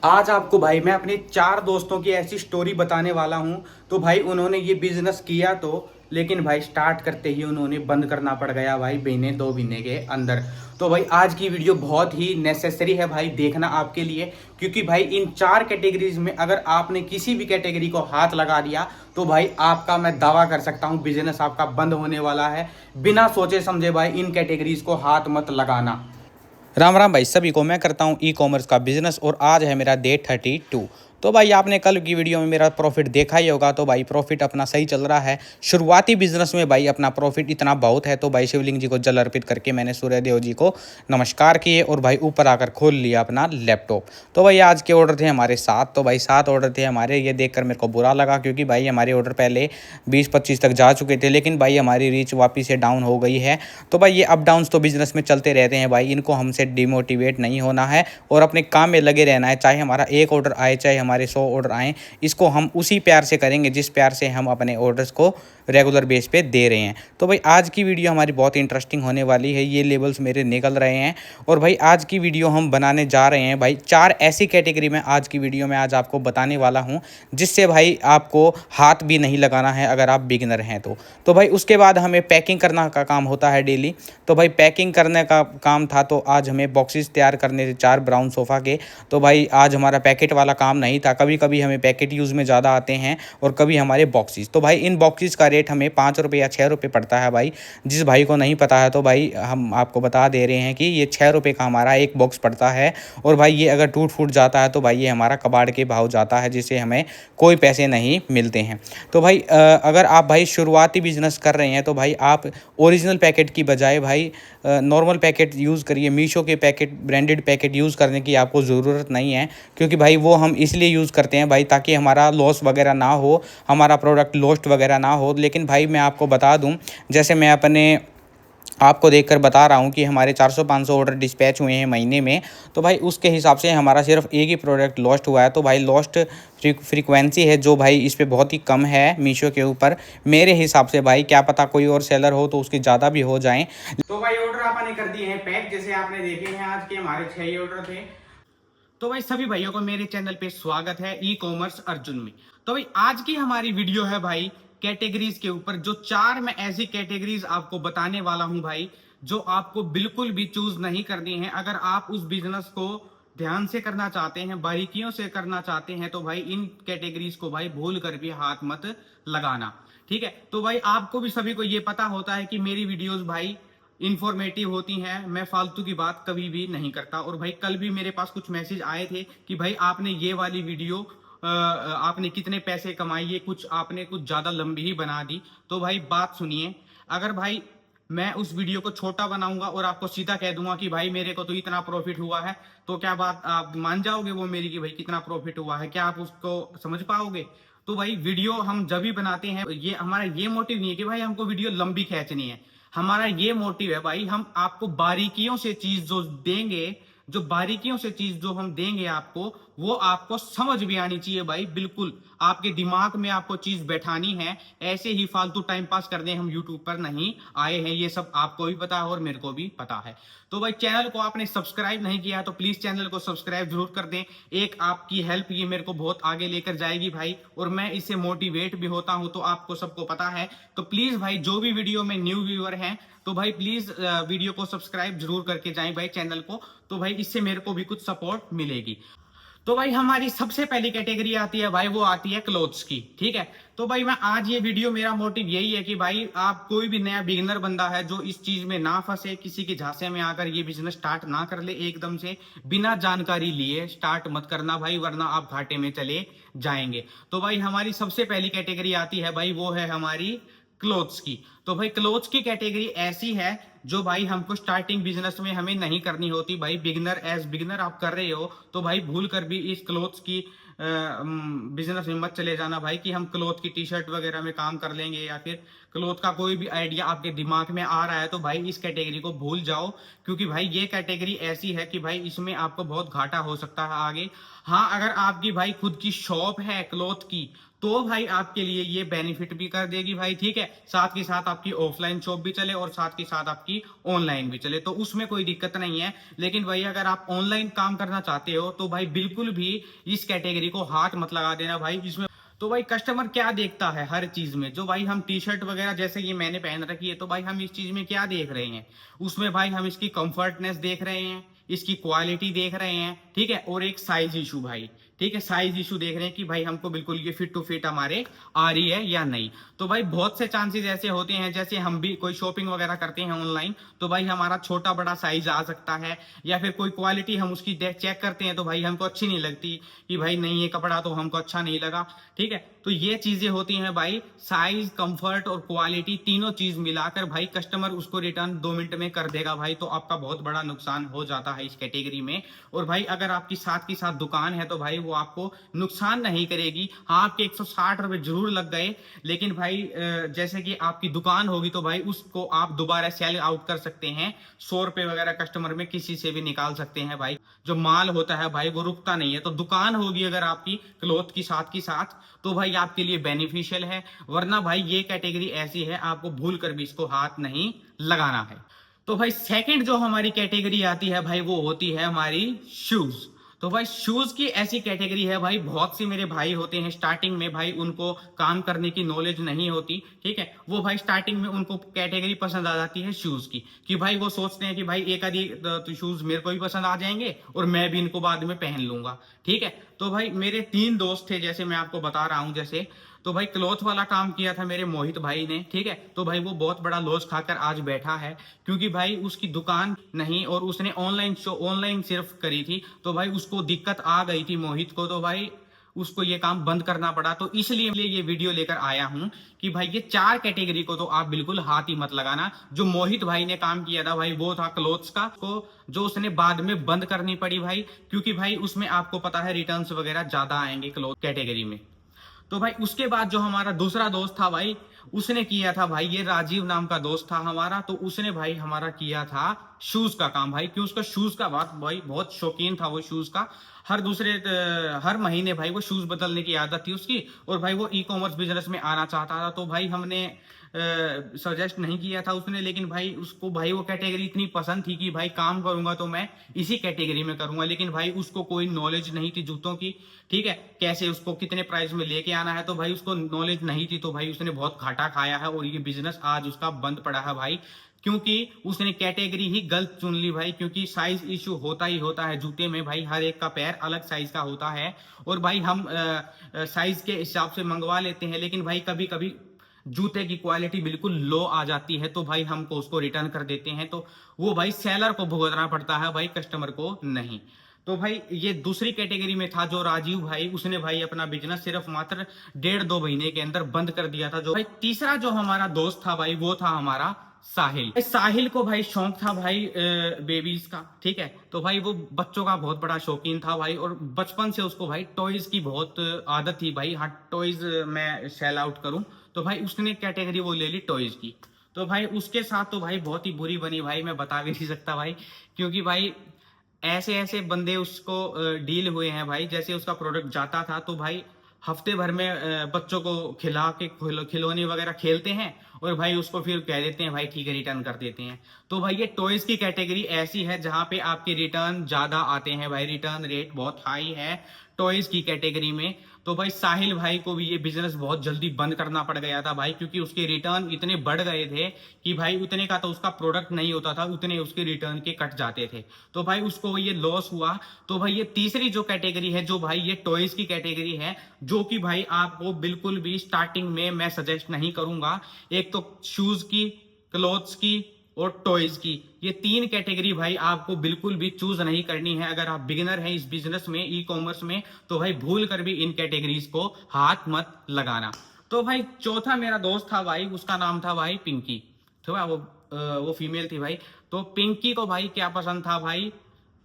आज आपको भाई मैं अपने 4 दोस्तों की ऐसी स्टोरी बताने वाला हूँ। तो भाई उन्होंने ये बिजनेस किया तो, लेकिन भाई स्टार्ट करते ही उन्होंने बंद करना पड़ गया भाई महीने 2 महीने के अंदर। तो भाई आज की वीडियो बहुत ही नेसेसरी है भाई देखना आपके लिए, क्योंकि भाई इन 4 कैटेगरीज में अगर आपने किसी भी कैटेगरी को हाथ लगा दिया तो भाई आपका मैं दावा कर सकता हूँ बिजनेस आपका बंद होने वाला है। बिना सोचे समझे भाई इन कैटेगरीज को हाथ मत लगाना। राम राम भाई सभी को। मैं करता हूँ ई कॉमर्स का बिजनेस और आज है मेरा डे 32। तो भाई आपने कल की वीडियो में मेरा प्रॉफिट देखा ही होगा। तो भाई प्रॉफिट अपना सही चल रहा है। शुरुआती बिजनेस में भाई अपना प्रॉफिट इतना बहुत है तो भाई शिवलिंग जी को जल अर्पित करके मैंने सूर्यदेव जी को नमस्कार किए और भाई ऊपर आकर खोल लिया अपना लैपटॉप। तो भाई आज के ऑर्डर थे हमारे 7। तो भाई 7 ऑर्डर थे हमारे। ये देखकर मेरे को बुरा लगा क्योंकि भाई हमारे ऑर्डर पहले 20-25 तक जा चुके थे, लेकिन भाई हमारी रीच वापस से डाउन हो गई है। तो भाई ये अप डाउन्स तो बिजनेस में चलते रहते हैं भाई, इनको हमसे डिमोटिवेट नहीं होना है और अपने काम में लगे रहना है। चाहे हमारा 1 ऑर्डर आए चाहे हमारे 100 ऑर्डर आए, इसको हम उसी प्यार से करेंगे जिस प्यार से हम अपने ऑर्डर्स को रेगुलर बेस पे दे रहे हैं। तो भाई आज की वीडियो हमारी बहुत इंटरेस्टिंग होने वाली है। ये लेवल्स मेरे निकल रहे हैं और भाई आज की वीडियो हम बनाने जा रहे हैं भाई 4 ऐसी कैटेगरी में आज की वीडियो में आज आपको बताने वाला हूं जिससे भाई आपको हाथ भी नहीं लगाना है अगर आप बिगिनर हैं तो भाई उसके बाद हमें पैकिंग करना का काम होता है डेली। तो भाई पैकिंग करने का काम था तो आज हमें बॉक्सेस तैयार करने थे 4 ब्राउन सोफ़ा के। तो भाई आज हमारा पैकेट वाला काम नहीं था। कभी कभी हमें पैकेट यूज़ में ज़्यादा आते हैं और कभी हमारे बॉक्सेस। तो भाई इन बॉक्सेस का रेट हमें 5 रुपये या 6 रुपये पड़ता है भाई। जिस भाई को नहीं पता है तो भाई हम आपको बता दे रहे हैं कि ये 6 रुपये का हमारा एक बॉक्स पड़ता है। और भाई ये अगर टूट फूट जाता है तो भाई ये हमारा कबाड़ के भाव जाता है, जिससे हमें कोई पैसे नहीं मिलते हैं। तो भाई अगर आप भाई शुरुआती बिजनेस कर रहे हैं तो भाई आप ओरिजिनल पैकेट की बजाय भाई नॉर्मल पैकेट यूज़ करिए। मीशो के पैकेट, ब्रांडेड पैकेट यूज़ करने की आपको ज़रूरत नहीं है, क्योंकि भाई वो हम इसलिए यूज़ करते हैं भाई ताकि हमारा लॉस वगैरह ना हो, हमारा प्रोडक्ट लॉस्ट वगैरह ना हो। लेकिन भाई मैं आपको बता दूं, जैसे मैं अपने आपको देखकर बता रहा हूँ कि हमारे 400-500 ऑर्डर डिस्पैच हुए हैं महीने में। तो भाई उसके हिसाब से हमारा सिर्फ एक ही प्रोडक्ट लॉस्ट हुआ है। तो भाई लॉस्ट फ्रीक्वेंसी है जो भाई इस पे बहुत ही कम है मीशो के ऊपर मेरे हिसाब से। भाई क्या पता कोई और सेलर हो तो उसके ज़्यादा भी हो जाएं। तो भाई ऑर्डर आपने कर दिए हैं पैक, जैसे आपने देखे हैं आज के हमारे 6 ही ऑर्डर थे। तो भाई सभी भाइयों को मेरे चैनल पे स्वागत है ई कॉमर्स अर्जुन में। तो भाई आज की हमारी वीडियो है भाई कैटेगरीज के ऊपर, जो 4 मैं ऐसी कैटेगरीज आपको बताने वाला हूं भाई जो आपको बिल्कुल भी चूज नहीं करनी है। अगर आप उस बिजनेस को ध्यान से करना चाहते हैं, बारीकियों से करना चाहते हैं, तो भाई इन कैटेगरीज को भाई भूल कर भी हाथ मत लगाना। ठीक है, तो भाई आपको भी सभी को ये पता होता है कि मेरी वीडियोस भाई इंफॉर्मेटिव होती हैं, मैं फालतू की बात कभी भी नहीं करता। और भाई कल भी मेरे पास कुछ मैसेज आए थे कि भाई आपने ये वाली वीडियो आपने कितने पैसे कमाए, ये कुछ आपने कुछ ज्यादा लंबी ही बना दी। तो भाई बात सुनिए, अगर भाई मैं उस वीडियो को छोटा बनाऊंगा और आपको सीधा कह दूंगा कि भाई मेरे को तो इतना प्रॉफिट हुआ है, तो क्या बात आप मान जाओगे वो मेरी कि भाई कितना प्रॉफिट हुआ है? क्या आप उसको समझ पाओगे? तो भाई वीडियो हम जब भी बनाते हैं, ये हमारा ये मोटिव नहीं है कि भाई हमको वीडियो लंबी खींचनी है। हमारा ये मोटिव है भाई, हम आपको बारीकियों से चीज जो देंगे, जो बारीकियों से चीज जो हम देंगे आपको, वो आपको समझ भी आनी चाहिए भाई। बिल्कुल आपके दिमाग में आपको चीज बैठानी है। ऐसे ही फालतू टाइम पास करने हम यूट्यूब पर नहीं आए हैं, ये सब आपको भी पता है और मेरे को भी पता है। तो भाई चैनल को आपने सब्सक्राइब नहीं किया तो प्लीज चैनल को सब्सक्राइब जरूर कर दें। एक आपकी हेल्प ये मेरे को बहुत आगे लेकर जाएगी भाई, और मैं इससे मोटिवेट भी होता हूं, तो आपको सबको पता है। तो प्लीज भाई जो भी वीडियो में न्यू व्यूअर हैं तो भाई प्लीज वीडियो को सब्सक्राइब जरूर करके जाएं भाई चैनल को। तो भाई इससे मेरे को भी कुछ सपोर्ट मिलेगी। तो भाई हमारी सबसे पहली कैटेगरी आती है भाई, वो आती है क्लोथ्स की। ठीक है, तो भाई मैं आज ये वीडियो, मेरा मोटिव यही है कि भाई आप कोई भी नया बिगिनर बंदा है जो इस चीज में ना फंसे, किसी के झांसे में आकर ये बिजनेस स्टार्ट ना कर ले एकदम से बिना जानकारी लिए। स्टार्ट मत करना भाई, वरना आप घाटे में चले जाएंगे। तो भाई हमारी सबसे पहली कैटेगरी आती है भाई, वो है हमारी क्लोथ्स की। तो भाई क्लोथ्स की कैटेगरी ऐसी है जो भाई हमको स्टार्टिंग बिजनेस में हमें नहीं करनी होती भाई। बिगिनर, एज बिगिनर आप कर रहे हो तो भाई भूल कर भी इस क्लोथ्स की बिजनेस में मत चले जाना भाई कि हम क्लोथ की टी शर्ट वगैरह में काम कर लेंगे, या फिर क्लोथ का कोई भी आइडिया आपके दिमाग में आ रहा है तो भाई इस कैटेगरी को भूल जाओ। क्योंकि भाई ये कैटेगरी ऐसी है कि भाई इसमें आपको बहुत घाटा हो सकता है आगे। हाँ, अगर आपकी भाई खुद की शॉप है क्लोथ की तो भाई आपके लिए ये बेनिफिट भी कर देगी भाई, ठीक है। साथ के साथ आपकी ऑफलाइन शॉप भी चले और साथ के साथ आपकी ऑनलाइन भी चले, तो उसमें कोई दिक्कत नहीं है। लेकिन भाई अगर आप ऑनलाइन काम करना चाहते हो तो भाई बिल्कुल भी इस कैटेगरी को हाथ मत लगा देना भाई। इसमें तो भाई कस्टमर क्या देखता है हर चीज में, जो भाई हम टी शर्ट वगैरह जैसे ये मैंने पहन रखी है, तो भाई हम इस चीज में क्या देख रहे हैं, उसमें भाई हम इसकी कंफर्टनेस देख रहे हैं, इसकी क्वालिटी देख रहे हैं, ठीक है, और एक साइज इशू भाई, ठीक है, साइज इशू देख रहे हैं कि भाई हमको बिल्कुल ये फिट टू फिट हमारे आ रही है या नहीं। तो भाई बहुत से चांसेस ऐसे होते हैं, जैसे हम भी कोई शॉपिंग वगैरह करते हैं ऑनलाइन, तो भाई हमारा छोटा बड़ा साइज आ सकता है, या फिर कोई क्वालिटी हम उसकी चेक करते हैं तो भाई हमको अच्छी नहीं लगती कि भाई नहीं ये कपड़ा तो हमको अच्छा नहीं लगा, ठीक है। तो ये चीजें होती हैं भाई, साइज, कंफर्ट और क्वालिटी तीनों चीज मिलाकर भाई कस्टमर उसको रिटर्न 2 मिनट में कर देगा भाई, तो आपका बहुत बड़ा नुकसान हो जाता है इस कैटेगरी में। और भाई अगर आपकी साथ की साथ दुकान है तो भाई वो आपको नुकसान नहीं करेगी। हाँ, आपके 160 रुपए जरूर लग गए, लेकिन भाई जैसे कि आपकी दुकान होगी तो भाई उसको आप दोबारा सेल आउट कर सकते हैं, 100 रुपए वगैरह कस्टमर में किसी से भी निकाल सकते हैं भाई। जो माल होता है भाई वो रुकता नहीं है। तो दुकान होगी अगर आपकी क्लॉथ की साथ तो भाई आपके लिए बेनिफिशियल है, वरना भाई ये कैटेगरी ऐसी है आपको भूल कर भी इसको हाथ नहीं लगाना है। तो भाई सेकंड जो हमारी कैटेगरी आती है भाई वो होती है हमारी शूज। तो भाई शूज की ऐसी कैटेगरी है भाई, बहुत सी मेरे भाई होते हैं स्टार्टिंग में भाई उनको काम करने की नॉलेज नहीं होती, ठीक है, वो भाई स्टार्टिंग में उनको कैटेगरी पसंद आ जाती है शूज की, कि भाई वो सोचते हैं कि भाई एक आधी तो शूज मेरे को भी पसंद आ जाएंगे और मैं भी इनको बाद में पहन लूंगा, ठीक है। तो भाई मेरे 3 दोस्त थे, जैसे मैं आपको बता रहा हूं, जैसे तो भाई क्लॉथ वाला काम किया था मेरे मोहित भाई ने, ठीक है। तो भाई वो बहुत बड़ा लॉस खाकर आज बैठा है, क्योंकि भाई उसकी दुकान नहीं और उसने ऑनलाइन सिर्फ करी थी, तो भाई उसको दिक्कत आ गई थी मोहित को, तो भाई उसको ये काम बंद करना पड़ा। तो इसलिए ये वीडियो लेकर आया हूं कि भाई ये 4 कैटेगरी को तो आप बिल्कुल हाथ ही मत लगाना। जो मोहित भाई ने काम किया था भाई वो था क्लोथ्स का, को जो उसने बाद में बंद करनी पड़ी भाई, क्योंकि भाई उसमें आपको पता है रिटर्न्स वगैरह ज्यादा आएंगे क्लोथ कैटेगरी में। तो भाई उसके बाद जो हमारा दूसरा दोस्त था भाई, उसने किया था भाई, ये राजीव नाम का दोस्त था हमारा, तो उसने भाई हमारा किया था शूज का काम भाई, क्यों उसका शूज का बात भाई बहुत शौकीन था वो शूज का। हर महीने भाई वो शूज बदलने की आदत थी उसकी, और भाई वो ई कॉमर्स बिजनेस में आना चाहता था। तो भाई हमने सजेस्ट नहीं किया था उसने, लेकिन भाई उसको भाई वो कैटेगरी इतनी पसंद थी कि भाई काम करूंगा तो मैं इसी कैटेगरी में करूंगा, लेकिन भाई उसको कोई नॉलेज नहीं थी जूतों की, ठीक है, कैसे उसको कितने प्राइस में लेके आना है, तो भाई उसको नॉलेज नहीं थी, तो भाई उसने बहुत घाटा खाया है और ये बिजनेस आज उसका बंद पड़ा है भाई, क्योंकि उसने कैटेगरी ही गलत चुन ली भाई। क्योंकि साइज इशू होता ही होता है जूते में भाई, हर एक का पैर अलग साइज का होता है, और भाई हम साइज के हिसाब से मंगवा लेते हैं, लेकिन भाई कभी कभी जूते की क्वालिटी बिल्कुल लो आ जाती है, तो भाई हमको उसको रिटर्न कर देते हैं, तो वो भाई सेलर को भुगतना पड़ता है भाई, कस्टमर को नहीं। तो भाई ये दूसरी कैटेगरी में था जो राजीव भाई, उसने भाई अपना बिजनेस सिर्फ मात्र 1.5-2 महीने के अंदर बंद कर दिया था। जो भाई तीसरा जो हमारा दोस्त था भाई वो था हमारा साहिल। साहिल को भाई शौक था भाई बेबीज का, ठीक है, तो भाई वो बच्चों का बहुत बड़ा शौकीन था भाई, और बचपन से उसको भाई टॉयज की बहुत आदत थी भाई, हाँ टॉयज मैं सेल आउट करूं, तो भाई उसने कैटेगरी वो ले ली टॉयज की। तो भाई उसके साथ तो भाई बहुत ही बुरी बनी भाई, मैं बता भी नहीं सकता भाई, क्योंकि भाई ऐसे ऐसे बंदे उसको डील हुए हैं भाई, जैसे उसका प्रोडक्ट जाता था तो भाई हफ्ते भर में बच्चों को खिला के खिलौने वगैरह खेलते हैं, और भाई उसको फिर कह देते हैं भाई ठीक है रिटर्न कर देते हैं। तो भाई ये टॉयज की कैटेगरी ऐसी है जहां पे आपके रिटर्न ज्यादा आते हैं भाई, रिटर्न रेट बहुत हाई है टॉयज की कैटेगरी में। तो भाई साहिल भाई को भी ये बिजनेस बहुत जल्दी बंद करना पड़ गया था भाई, क्योंकि उसके रिटर्न इतने बढ़ गए थे कि भाई उतने का तो उसका प्रोडक्ट नहीं होता था, उतने उसके रिटर्न के कट जाते थे, तो भाई उसको ये लॉस हुआ। तो भाई ये तीसरी जो कैटेगरी है जो भाई ये टॉयज की कैटेगरी है, जो कि भाई आपको बिल्कुल भी स्टार्टिंग में मैं सजेस्ट नहीं करूंगा। एक तो शूज की, क्लोथ्स की और टॉयज की, ये 3 कैटेगरी भाई आपको बिल्कुल भी चूज नहीं करनी है। अगर आप बिगिनर हैं इस बिजनेस में, ई कॉमर्स में, तो भाई भूल कर भी इन कैटेगरीज को हाथ मत लगाना। तो भाई चौथा मेरा दोस्त था भाई, उसका नाम था भाई पिंकी, ठीक है, वो फीमेल थी भाई। तो पिंकी को भाई क्या पसंद था भाई,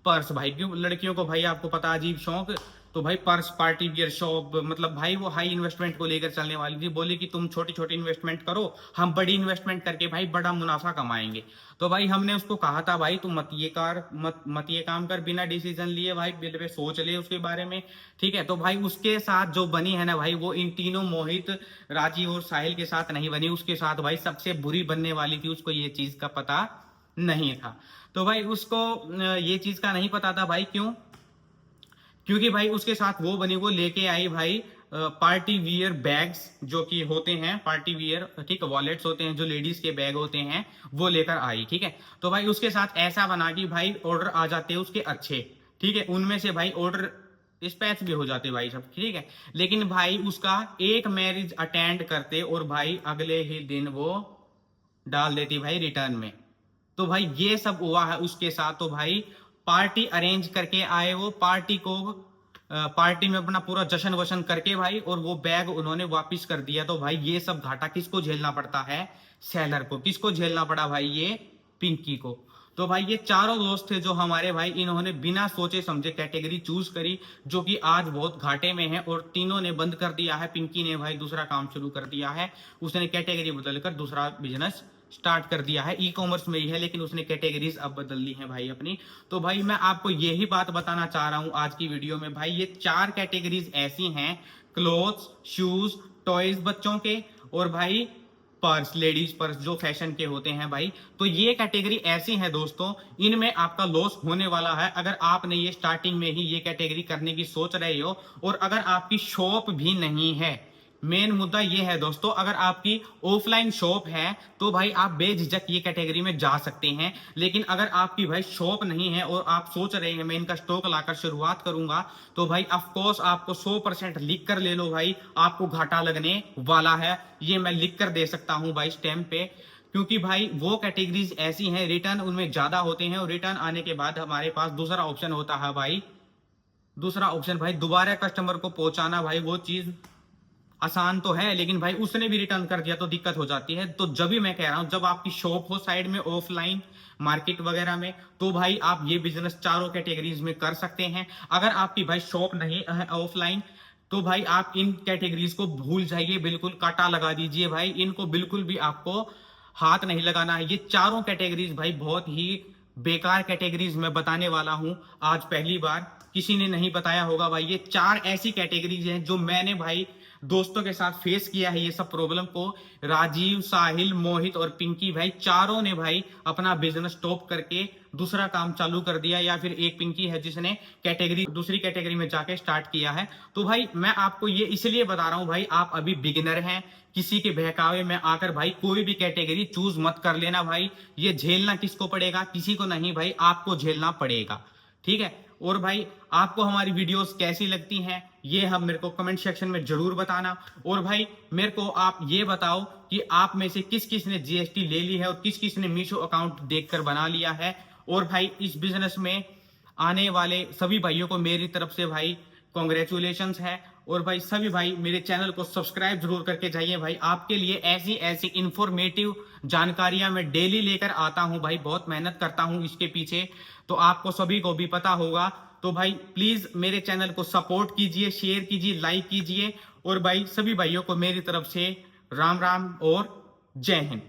पर्स भाई, क्यों लड़कियों को भाई आपको पता अजीब शौक, तो भाई पर्स, पार्टी वियर शॉप, मतलब भाई वो हाई इन्वेस्टमेंट को लेकर चलने वाली थी। बोली कि तुम छोटी छोटी इन्वेस्टमेंट करो, हम बड़ी इन्वेस्टमेंट करके भाई बड़ा मुनाफा कमाएंगे। तो भाई हमने उसको कहा था भाई तू मत ये काम कर, बिना डिसीजन लिए भाई बिल पे सोच ले उसके बारे में, ठीक है। तो भाई उसके साथ जो बनी है ना भाई, वो इन तीनों मोहित, राजीव और साहिल के साथ नहीं बनी, उसके साथ भाई सबसे बुरी बनने वाली थी। उसको ये चीज का पता नहीं था। तो भाई उसको ये चीज का नहीं पता था भाई। क्यों? क्योंकि भाई उसके साथ वो बनी, वो लेके आई भाई पार्टी वियर बैग्स, जो कि होते हैं पार्टी वियर, ठीक है, वॉलेट्स होते हैं जो लेडीज के बैग होते हैं, वो लेकर आई, ठीक है। तो भाई उसके साथ ऐसा बना कि भाई ऑर्डर आ जाते उसके अच्छे, ठीक है, उनमें से भाई ऑर्डर डिस्पैच भी हो जाते भाई सब, ठीक है। लेकिन भाई उसका एक मैरिज अटेंड करते और भाई अगले ही दिन वो डाल देती भाई रिटर्न में। तो भाई ये सब हुआ है उसके साथ। तो भाई पार्टी अरेंज करके आए वो, पार्टी में अपना पूरा जश्न वशन करके भाई, और वो बैग उन्होंने वापस कर दिया। तो भाई ये सब घाटा किसको झेलना पड़ता है? सेलर को। किसको झेलना पड़ा भाई? ये पिंकी को। तो भाई ये चारों दोस्त थे जो हमारे भाई, इन्होंने बिना सोचे समझे कैटेगरी चूज करी, जो कि आज बहुत घाटे में है, और तीनों ने बंद कर दिया है। पिंकी ने भाई दूसरा काम शुरू कर दिया है, उसने कैटेगरी बदलकर दूसरा बिजनेस स्टार्ट कर दिया है, ई कॉमर्स में ही है, लेकिन उसने कैटेगरीज अब बदल ली है भाई अपनी। तो भाई मैं आपको यही बात बताना चाह रहा हूं आज की वीडियो में भाई, ये 4 कैटेगरीज ऐसी हैं, क्लोथ्स, शूज, टॉयज बच्चों के, और भाई पर्स, लेडीज पर्स जो फैशन के होते हैं भाई। तो ये कैटेगरी ऐसी है दोस्तों, इनमें आपका लॉस होने वाला है अगर आपने ये स्टार्टिंग में ही ये कैटेगरी करने की सोच रहे हो, और अगर आपकी शॉप भी नहीं है। मेन मुद्दा ये है दोस्तों, अगर आपकी ऑफलाइन शॉप है तो भाई आप बेझिझक ये कैटेगरी में जा सकते हैं। लेकिन अगर आपकी भाई शॉप नहीं है और आप सोच रहे हैं मैं इनका स्टॉक लाकर शुरुआत करूंगा, तो भाई ऑफ कोर्स आपको 100% लिख कर ले लो भाई, आपको घाटा लगने वाला है। ये मैं लिख कर दे सकता हूं भाई स्टैम्प पे, क्योंकि भाई वो कैटेगरीज ऐसी हैं, रिटर्न उनमें ज्यादा होते हैं, और रिटर्न आने के बाद हमारे पास दूसरा ऑप्शन होता है भाई, दूसरा ऑप्शन भाई दोबारा कस्टमर को पहुंचाना। भाई वो चीज आसान तो है, लेकिन भाई उसने भी रिटर्न कर दिया तो दिक्कत हो जाती है। तो जब भी मैं कह रहा हूं, जब आपकी शॉप हो साइड में ऑफलाइन मार्केट वगैरह में, तो भाई आप ये बिजनेस चारों कैटेगरीज में कर सकते हैं। अगर आपकी भाई शॉप नहीं है ऑफलाइन, तो भाई आप इन कैटेगरीज को भूल जाइए, बिल्कुल काटा लगा दीजिए भाई, इनको बिल्कुल भी आपको हाथ नहीं लगाना है। ये चारों कैटेगरीज भाई बहुत ही बेकार कैटेगरीज मैं बताने वाला हूं आज, पहली बार किसी ने नहीं बताया होगा भाई। ये 4 ऐसी कैटेगरीज हैं जो मैंने भाई दोस्तों के साथ फेस किया है, ये सब प्रॉब्लम को। राजीव, साहिल, मोहित और पिंकी भाई चारों ने भाई अपना बिजनेस स्टॉप करके दूसरा काम चालू कर दिया, या फिर एक पिंकी है जिसने दूसरी कैटेगरी में जाके स्टार्ट किया है। तो भाई मैं आपको ये इसलिए बता रहा हूं भाई, आप अभी बिगिनर हैं, किसी के बहकावे में आकर भाई कोई भी कैटेगरी चूज मत कर लेना भाई। ये झेलना किसको पड़ेगा? किसी को नहीं भाई, आपको झेलना पड़ेगा, ठीक है। और भाई आपको हमारी वीडियोस कैसी लगती हैं ये हम मेरे को कमेंट सेक्शन में जरूर बताना। और भाई मेरे को आप ये बताओ कि आप में से किस किस ने जीएसटी ले ली है और किस किस ने मीशो अकाउंट देखकर बना लिया है। और भाई इस बिजनेस में आने वाले सभी भाइयों को मेरी तरफ से भाई कॉन्ग्रेचुलेशंस है। और भाई सभी भाई मेरे चैनल को सब्सक्राइब जरूर करके जाइए भाई, आपके लिए ऐसी ऐसी इंफॉर्मेटिव जानकारियां मैं डेली लेकर आता हूं भाई, बहुत मेहनत करता हूं इसके पीछे, तो आपको सभी को भी पता होगा। तो भाई प्लीज मेरे चैनल को सपोर्ट कीजिए, शेयर कीजिए, लाइक कीजिए। और भाई सभी भाइयों को मेरी तरफ से राम राम और जय हिंद।